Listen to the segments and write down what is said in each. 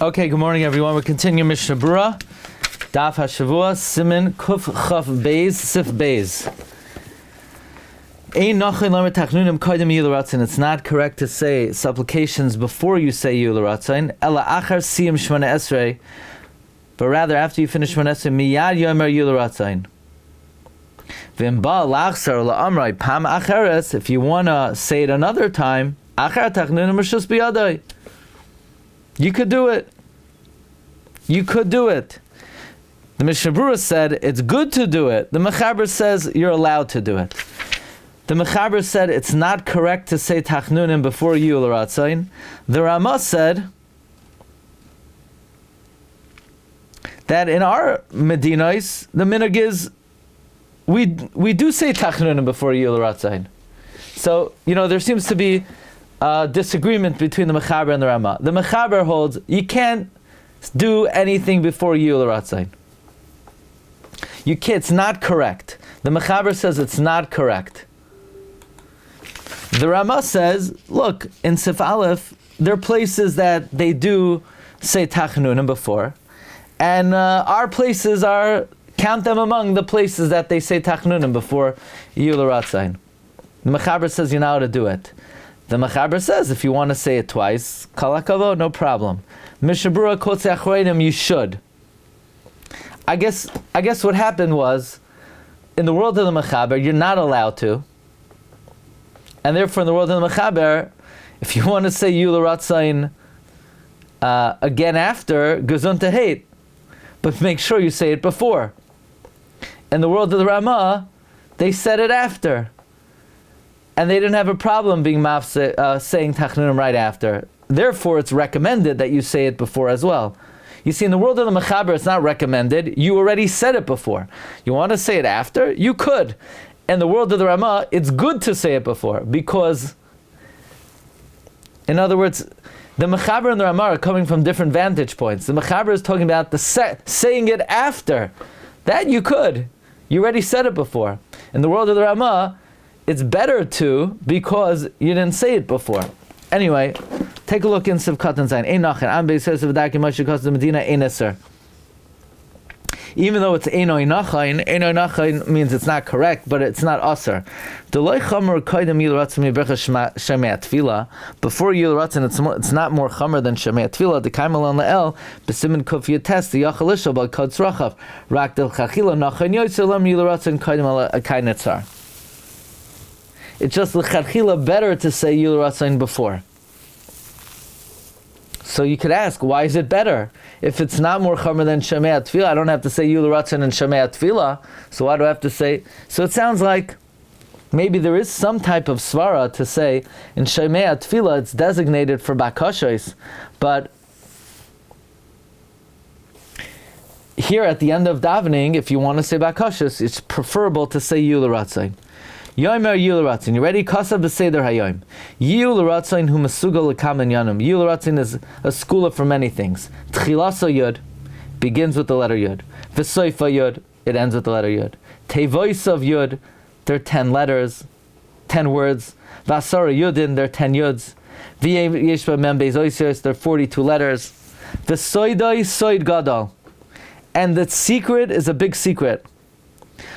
Okay, good morning everyone. We're continuing Mishna Berura, Daf Hashavua, Siman Kuf Chaf Beis Sif Beis. It's not correct to say supplications before you say Yularatzin. Ela achar siyam Shemone Esrei, but rather after you finish Shemone Esrei, miyad yomer Yularatzin. V'imba lachsar la'amrai pam acheres. If you wanna say it another time, achar tachnunim rishus biyadai. You could do it. You could do it. The Mishna Berura said it's good to do it. The Mechaber says you're allowed to do it. The Mechaber said it's not correct to say Tachnunim before Yul Ratzain. The Ramah said that in our Medinos, the minhag is we do say Tachnunim before Yul Ratzain. So, there seems to be a disagreement between the Mechaber and the Ramah. The Mechaber holds you can't do anything before Yul Ratzain. You can't, it's not correct. The Mechaber says it's not correct. The Ramah says, look, in Sif Aleph, there are places that they do say Tachnunim before, and our places count them among the places that they say Tachnunim before Yul Ratzain. The Mechaber says you're not allowed to do it. The Mechaber says if you want to say it twice, Kol HaKavod, no problem. Mishna Berura Kotze Achreinim, you should. I guess what happened was, in the world of the Mechaber, you're not allowed to. And therefore, in the world of the Mechaber, if you want to say Yul Ratzain again after, Gesund to hate, but make sure you say it before. In the world of the Ramah, they said it after. And they didn't have a problem being saying Tachnunim right after. Therefore, it's recommended that you say it before as well. You see, in the world of the Mechaber, it's not recommended. You already said it before. You want to say it after? You could. In the world of the Ramah, it's good to say it before, because, in other words, the Mechaber and the Ramah are coming from different vantage points. The Mechaber is talking about saying it after. That you could. You already said it before. In the world of the Ramah, it's better to, because you didn't say it before. Anyway, take a look in Siv Katan Zayin. Ein Nachin, Am Beis Yosef V'Darkei Moshe Kosov Medina Ein Eser. Even though it's Einoi Nachain means it's not correct, but it's not Aser. Before Yul Ratzin, it's not more Chamer than Shemei Tefillah. The Kaimal Le'el, B'Simin Kuf Yates, the Yachal Ishal, B'Al Kod Tzrachav, Rak Del Chachila, Nachain Yosef Lam Yul Ratzin Kaidem Al Kai Netzar. It's just l'chadchila better to say Yul Ratzain before. So you could ask, why is it better? If it's not more chamer than Shemei Tefillah, I don't have to say Yul Ratzain and Shemei Tefillah, so why do I have to say? So it sounds like maybe there is some type of svara to say in Shemei Tefillah it's designated for bakashos, but here at the end of davening, if you want to say bakashos, it's preferable to say Yul Ratzain. Yomer Yul Ratzain. You ready? Kasav b'seder hayom. Yul Ratzain hu mesugal l'kamen yanum. Yul Ratzain is a schooler for many things. Tchilasa Yud begins with the letter Yud. V'soifa Yud, it ends with the letter Yud. Tevoisav Yud, there are 10 letters, 10 words. Vasara Yudin, there are 10 Yuds. V'yeshba mem bezoisos, there are 42 letters. V'soidai soid gadol. And the secret is a big secret.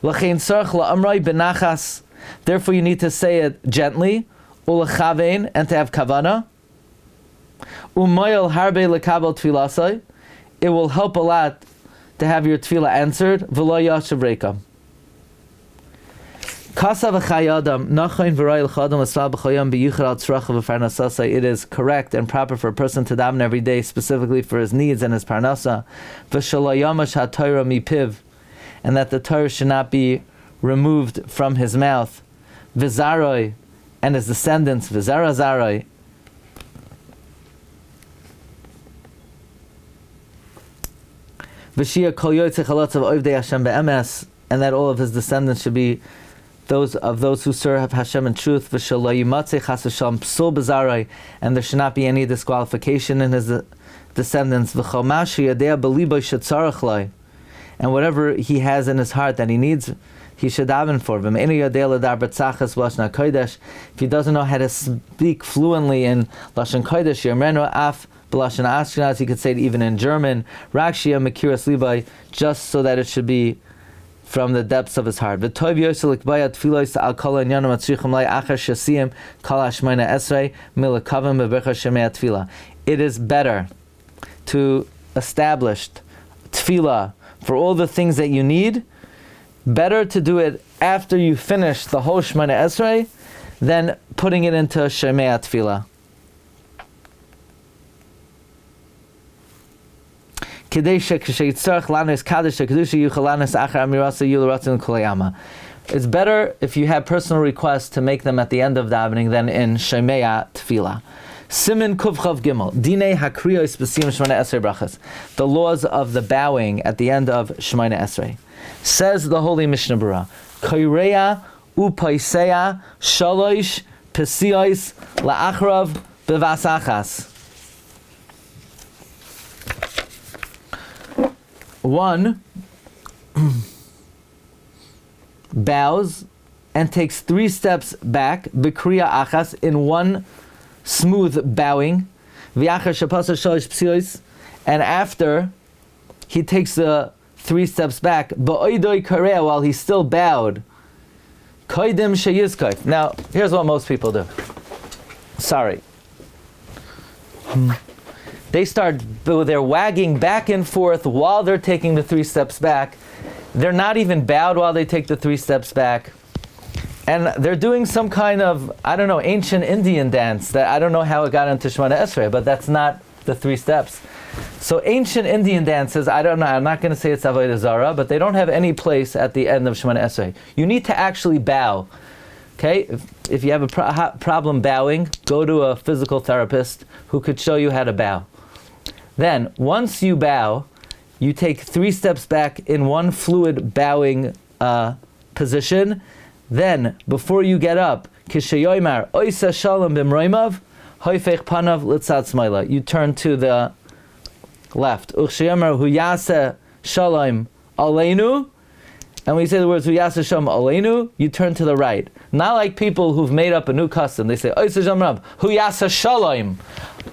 L'chein sarach la'amrai benachas. Therefore, you need to say it gently, ulechavein, and to have kavana. Umayel harbe lekabel tfilasai. It will help a lot to have your tefillah answered. V'lo yashav reikam. Kasav v'chayadam nachain v'rayil chadam asal b'chayam b'yichar al tzracha v'farnasasai. It is correct and proper for a person to daven every day, specifically for his needs and his parnasa. V'shalayamash ha'torah mipiv. And that the Torah should not be removed from his mouth. V'zaroi, and his descendants, v'zara zaroi. V'shia kol yotzei chalotzav ovdei Hashem be'emes, and that all of his descendants should be those who serve Hashem in truth. V'shelo yimatzei chas v'shalom psul b'zaroi, and there should not be any disqualification in his descendants. V'chol ma sheyadea b'libo shetzarach loi. And whatever he has in his heart that he needs, he should daven for. If he doesn't know how to speak fluently in Lashon Kodesh, Yomrenu af B'lashon Ashkenaz, you could say it even in German. Rakshia Mekiras Libai, just so that it should be from the depths of his heart. V'tov yosel ikbaya tfilos al kol inyanim atzrichim lai achar shasiyim kol hashmona esrei milakavim bebercha shemei tefillah. It is better to establish tefillah for all the things that you need, better to do it after you finish the whole Shemone Esrei than putting it into Shemei Tefillah. It's better if you have personal requests to make them at the end of davening than in Shemei Tefillah. Simin Kuvchav Gimel, Dine Hakriyos B'Siyum Shemone Esrei Brachas, the laws of the bowing at the end of Shemone Esrei. Says the holy Mishna Berura, Koireya Upaiseya Shalosh Pesiyos La'achrav B'Vasachas. One bows and takes 3 steps back, B'Kriya Achas, in one smooth bowing, and after he takes the 3 steps back, while he's still bowed. Now, here's what most people do. Sorry. They're wagging back and forth while they're taking the 3 steps back. They're not even bowed while they take the 3 steps back. And they're doing some kind of, ancient Indian dance that I don't know how it got into Shemone Esrei, but that's not the 3 steps. So ancient Indian dances, I don't know, I'm not going to say it's Avodah Zarah, but they don't have any place at the end of Shemone Esrei. You need to actually bow. Okay? If you have a problem bowing, go to a physical therapist who could show you how to bow. Then, once you bow, you take 3 steps back in one fluid bowing position. Then, before you get up, Kishayoymar Oisa Shalom Bimroimav, Hoifech Panav Litzat Smaila. You turn to the left. Uchshayomar Huyase Shalom Aleinu. And when you say the words Huyase Shalom Aleinu, you turn to the right. Not like people who've made up a new custom. They say Oisa Shalom Rab, Huyase Shalom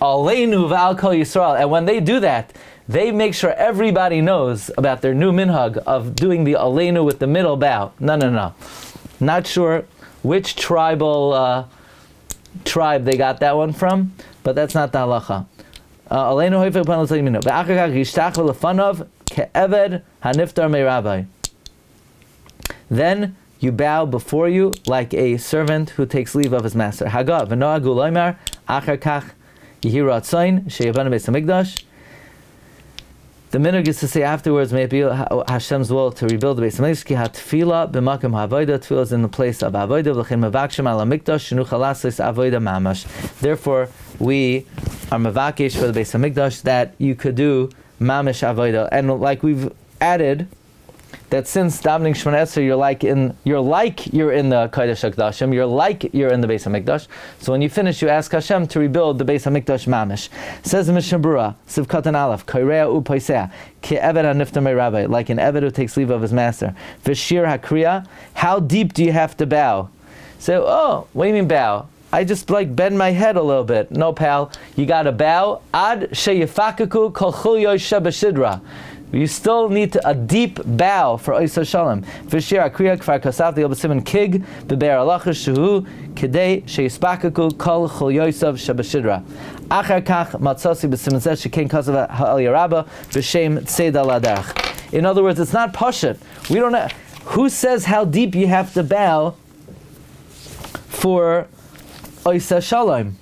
Aleinu V'al Kol Yisrael. And when they do that, they make sure everybody knows about their new minhag of doing the Aleinu with the middle bow. No. Not sure which tribal tribe they got that one from, but that's not the halacha. Then you bow before you like a servant who takes leave of his master. The minhag is to say afterwards, may it be Hashem's will to rebuild the Beis Hamikdash. Ki hatfila b'makom ha'avoda. Tefillah is in the place of avoda. V'lechem mevakshim al hamikdash shenuchal lasos avoda mamash. Therefore, we are mevakesh for the Beis Hamikdash that you could do mamish avoda. And like we've added, that since davening Shemone Esrei, you're like you're in the Kodesh HaKodashim, you're like you're in the Beis Hamikdash. So when you finish, you ask Hashem to rebuild the Beis Hamikdash mamish. Says the Mishna Berura, Sivkatan Aleph, Koirea u'paisea, ki eved haniftar me'rabbai, like an eved who takes leave of his master. V'shir hakriya, how deep do you have to bow? So, what do you mean bow? I just bend my head a little bit. No, pal, you got to bow. Ad sheyifakaku kol chulyoy shebashidra. You still need a deep bow for Oisa Shalom. V'shir akriya kfar kasav the Siman Kig beber alachas shehu kedei sheyispakaku kol chulyoysav shebashidra. Achar kach matzasi b'siman zeh shekein kasav ha'aliyah rabba b'shem tzed al adarach. In other words, it's not pashut. We don't know who says how deep you have to bow for Oisa Shalom.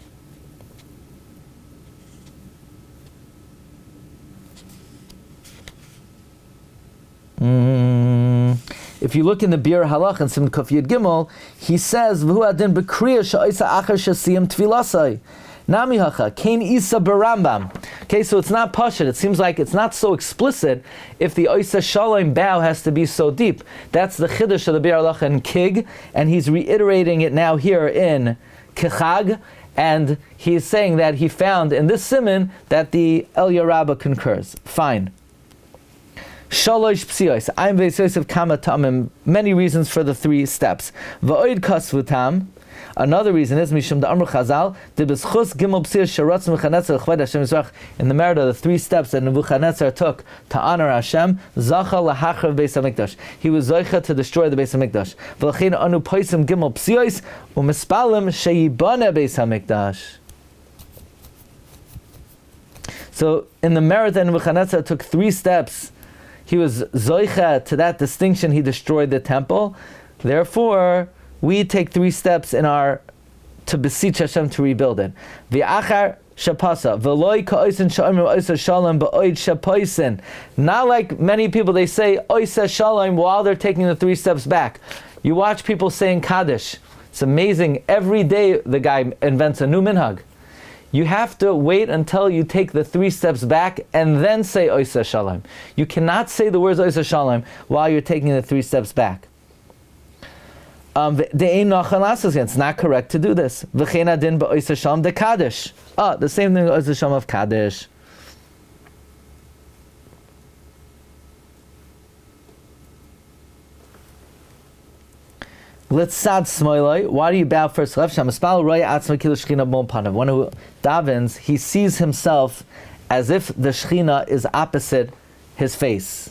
If you look in the Bir Halach and Sim Kuf Yud Gimel, he says, "V'hu adin b'kriya she'oisa achar shesiyam tfilasai." Nami hacha kain isa berambam. Okay, so it's not pashut. It seems like it's not so explicit. If the oisa shalom bow has to be so deep, that's the chiddush of the Bir Halach and Kig, and he's reiterating it now here in Kechag, and he's saying that he found in this siman that the Eliyah Rabbah concurs. Fine. Shalosh psiyos. I'm Veis Yosef Kama Tamim. Many reasons for the 3 steps. Va'oid kasvutam. Another reason is Mishum da Amr Chazal de B'schus Gimel Psir Sheratz Nebuchadnezzar L'chved Hashem Yisrach. In the merit of the 3 steps that Nebuchadnezzar took to honor Hashem, Zacha Lahachrav Beis Hamikdash. He was Zoicha to destroy the Beis Hamikdash. V'lachein Anu Poisim Gimel Psiois U'Mispalim Sheyibane Beis Hamikdash. So, in the merit that Nebuchadnezzar took 3 steps, he was Zoicha to that distinction, he destroyed the temple. Therefore, we take 3 steps in our to beseech Hashem to rebuild it. V'achar shapasa v'loi ka'oisen sha'omim oisa shalom ba'oid shapoisen. Not like many people, they say oisa shalom while they're taking the 3 steps back. You watch people saying Kaddish. It's amazing. Every day the guy invents a new minhag. You have to wait until you take the 3 steps back and then say oisa shalom. You cannot say the words oisa shalom while you're taking the 3 steps back. It's not correct to do this. The same thing with Oisa Shalom of Kaddish. Why do you bow first? One who davens, he sees himself as if the Shechina is opposite his face.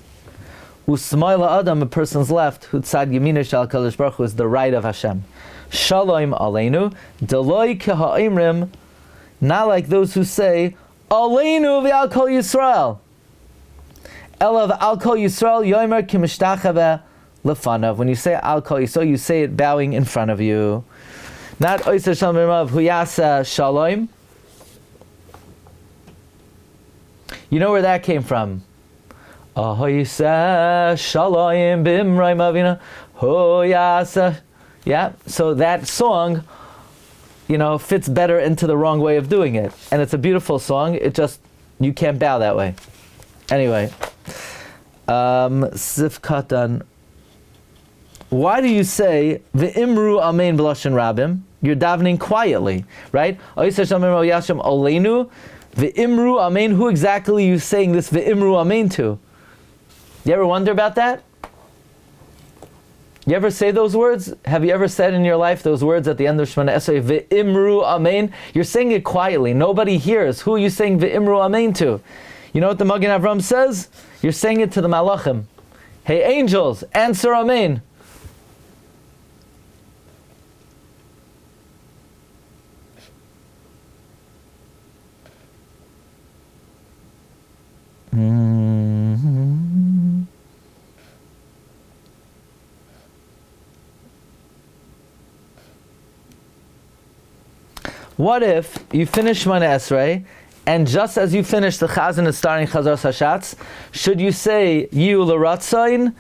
Usmaila Adam, a person's left, Hutzad Yemina Shal Kadosh Baruch Hu, is the right of Hashem. Shalom Aleinu, Deloi Keha'imrim, not like those who say, Aleinu v'al Kol Yisrael. Ela v'al Kol Yisrael, Yomer Kimishtachave Lefanav. When you say Al Kol Yisrael, you say it bowing in front of you. Not Oisa Shalom Rav Huyasa Shalom. You know where that came from? Yeah, so that song, fits better into the wrong way of doing it. And it's a beautiful song, you can't bow that way. Anyway, Sifkatan. Why do you say, V'imru amen b'lashon rabim? You're davening quietly, right? V'imru amen, who exactly are you saying this V'imru amen to? You ever wonder about that? You ever say those words? Have you ever said in your life those words at the end of Shemone Esrei, Ve'imru Amen? You're saying it quietly. Nobody hears. Who are you saying Ve'imru Amen to? You know what the Magen Avram says? You're saying it to the Malachim. Hey angels, answer Amen. What if you finish Shemone Esrei, and just as you finish, the Chazan is starting Chazar Hashatz? Should you say Yihu L'Ratzayin?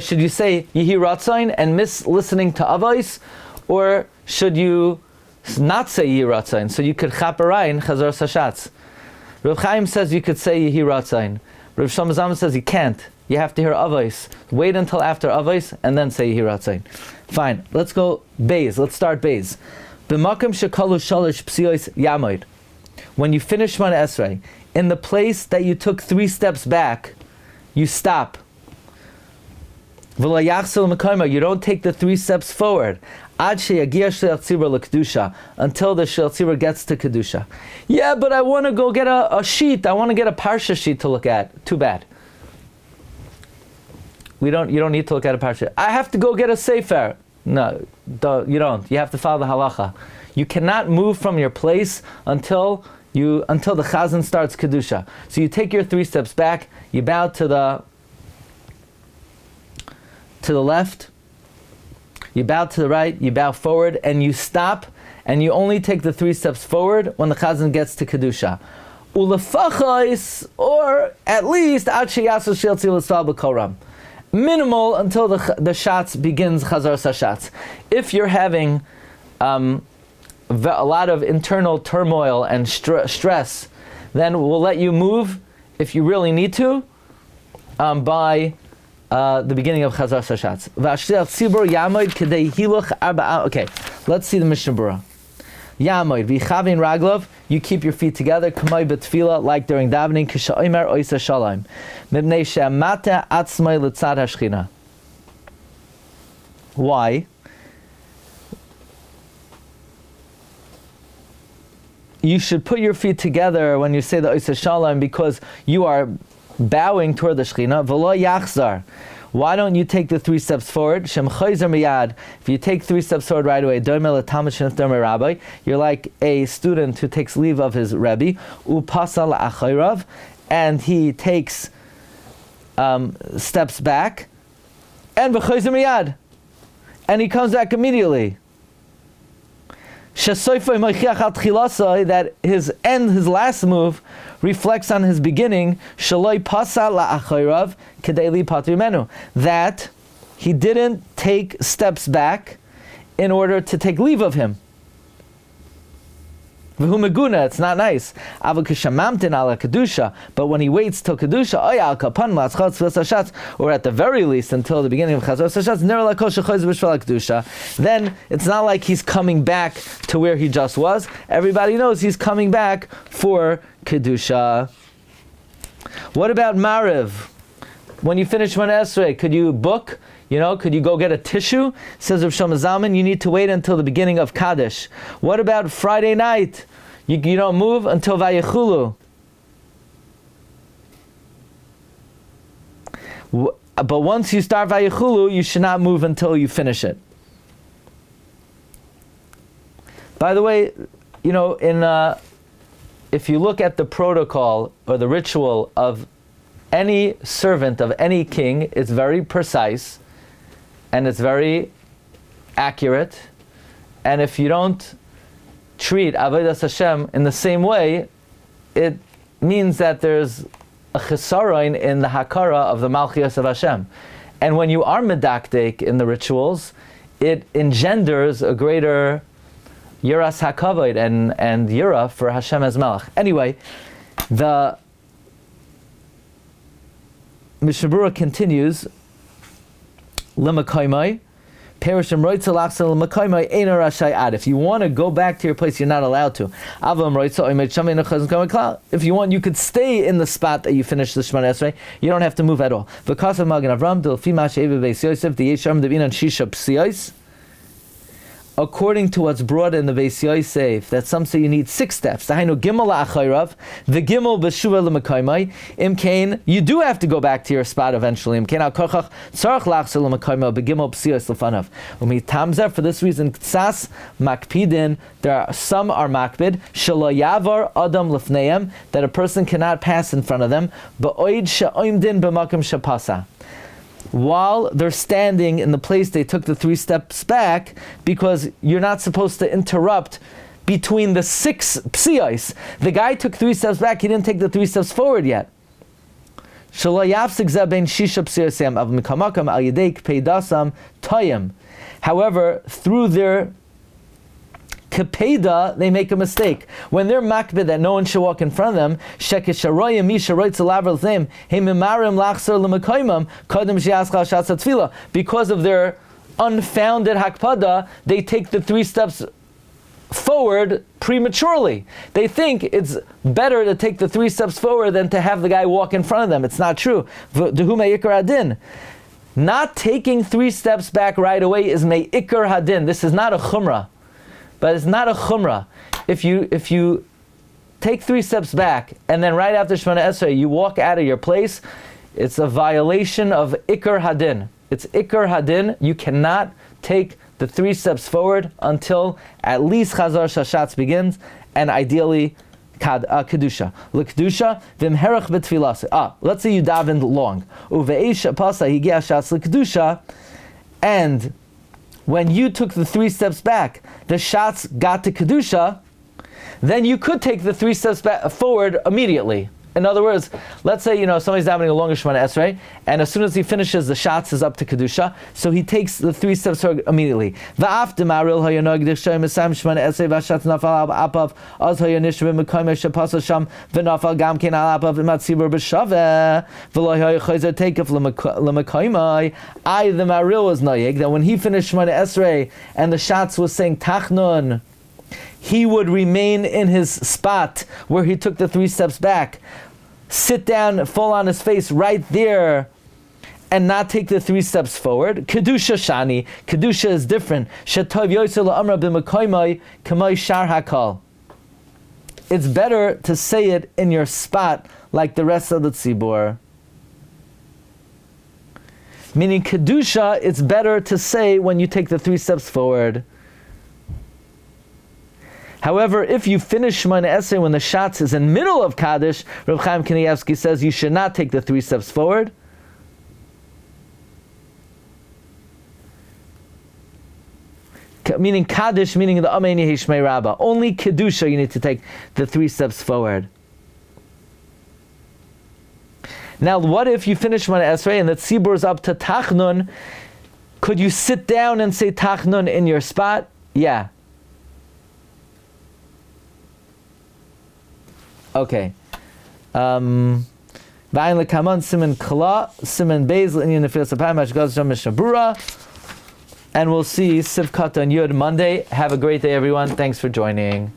Should you say Yihi Ratzayin and miss listening to Avos, or should you not say Yihi Ratzayin? So you could Chaparayin Chazar Hashatz. Rav Chaim says you could say Yihi Ratzayin. Rav Shlomo Zalman says you can't. You have to hear Avos. Wait until after Avos and then say Yihi Ratzayin. Fine. Let's go Beis. Let's start Beis. B'makom shekalu shalish psiois yamoid. When you finish Shemone Esrei, in the place that you took 3 steps back, you stop. V'layachsel mekayma, you don't take the 3 steps forward. Ad sheyagia shel tzibur l'kedusha, until the shel tzibur gets to kedusha. Yeah, but I want to go get a sheet. I want to get a Parsha sheet to look at. Too bad. You don't need to look at a Parsha. I have to go get a sefer. No, you don't. You have to follow the halacha. You cannot move from your place until the chazan starts kedusha. So you take your 3 steps back. You bow to the left. You bow to the right. You bow forward, and you stop. And you only take the 3 steps forward when the chazan gets to kedusha. Ulefachais, or at least ad sheyasu shel tzil l'sal b'koram. Minimal until the shatz begins Chazar Sashatz. If you're having a lot of internal turmoil and stress, then we'll let you move if you really need to by the beginning of Chazar Sashatz. Okay, let's see the Mishnah Berura. Yamoid v'chavin raglav, you keep your feet together, kamay betfila, like during davening, k'sha'omer oisa shalom, mibnei she'amata atzmai l'tzad hashchina. Why? you should put your feet together when you say the Oiseh Shalom, because you are bowing toward the Shekhinah. V'lo yachzar. Why don't you take the 3 steps forward? Shem chayzer miyad. If you take 3 steps forward right away, you're like a student who takes leave of his Rebbe, upasal achayrav, and he takes steps back, and v'chayzer miyad, and he comes back immediately. That his end, his last move, reflects on his beginning. That he didn't take steps back in order to take leave of him. It's not nice. But when he waits till Kedusha, or at the very least until the beginning of Chazar, then it's not like he's coming back to where he just was. Everybody knows he's coming back for Kedusha. What about Mariv? When you finish Shemone Esrei, could you book? Could you go get a tissue? Says Rav Shlomo Zalman, you need to wait until the beginning of Kaddish. What about Friday night? You don't move until Vayechulu. But once you start Vayechulu, you should not move until you finish it. By the way, if you look at the protocol or the ritual of any servant of any king, it's very precise and it's very accurate. And if you don't treat Avodas Hashem in the same way, it means that there's a chesaron in the hakara of the Malchus of Hashem. And when you are medakdek in the rituals, it engenders a greater yiras hakavod and yira for Hashem as Melech. Anyway, the Mishnah Berura continues, L'makaymai, if you want to go back to your place, you're not allowed to. If you want, you could stay in the spot that you finished the Shemone Esrei. You don't have to move at all. According to what's brought in the Beis Yosef, that some say you need 6 steps. The gimel la'achayrav, the gimel b'shuva l'makaymai. Imkain, you do have to go back to your spot eventually. Imkain al kochach tzarach lachzor l'makaymai b'gimel b'siyos l'fanav. Umitamzer, for this reason, ksas makpidin. Some are makpid shelo yavar adam lefneim, that a person cannot pass in front of them. Ba'oid she'oimdin b'makom shepasa, while they're standing in the place they took the 3 steps back, because you're not supposed to interrupt between the 6 psiyos. The guy took 3 steps back, he didn't take the 3 steps forward yet. However, through their Kapeda, they make a mistake. When they're makbid that no one should walk in front of them, because of their unfounded hakpada, they take the 3 steps forward prematurely. They think it's better to take the 3 steps forward than to have the guy walk in front of them. It's not true. Not taking 3 steps back right away is me'ikar hadin. This is not a chumrah. But it's not a chumrah. If you take 3 steps back and then right after Shemone Esrei you walk out of your place, it's a violation of ikar hadin. It's ikar hadin. You cannot take the 3 steps forward until at least Chazar Shashatz begins, and ideally kedusha. L'kedusha v'imherach b'tfilas. Let's say you davened long. Uve'esh pasa higia shatz l'kedusha, and when you took the 3 steps back, the shots got to Kedusha, then you could take the 3 steps back forward immediately. In other words, let's say, somebody's davening a longer Shemone Esrei, and as soon as he finishes, the shots is up to Kedusha, so he takes the 3 steps forward immediately. The Maril was noyeg, that when he finished Shemone Esrei, and the shots was saying Tachnun, he would remain in his spot where he took the 3 steps back, sit down, fall on his face right there, and not take the 3 steps forward. Kedusha shani. Kedusha is different. Shetov yoyser la'amra b'makoymai kamay shar hakal. it's better to say it in your spot like the rest of the tzibur. Meaning kedusha, it's better to say when you take the 3 steps forward. However, if you finish Shemone Esrei when the Shatz is in middle of Kaddish, Reb Chaim Kanievsky says you should not take the 3 steps forward. Meaning Kaddish, meaning the Amen Yehi Shmei Rabbah. Only Kedusha you need to take the 3 steps forward. Now, what if you finish Shemone Esrei and the tzibur is up to Tachnun? Could you sit down and say Tachnun in your spot? Yeah. Okay. V'ayin lekaman siman kala siman beis l'inyan nefilas apayim hashgaz sham Mishna Berura. And we'll see Sivkata and Yud Monday. Have a great day, everyone. Thanks for joining.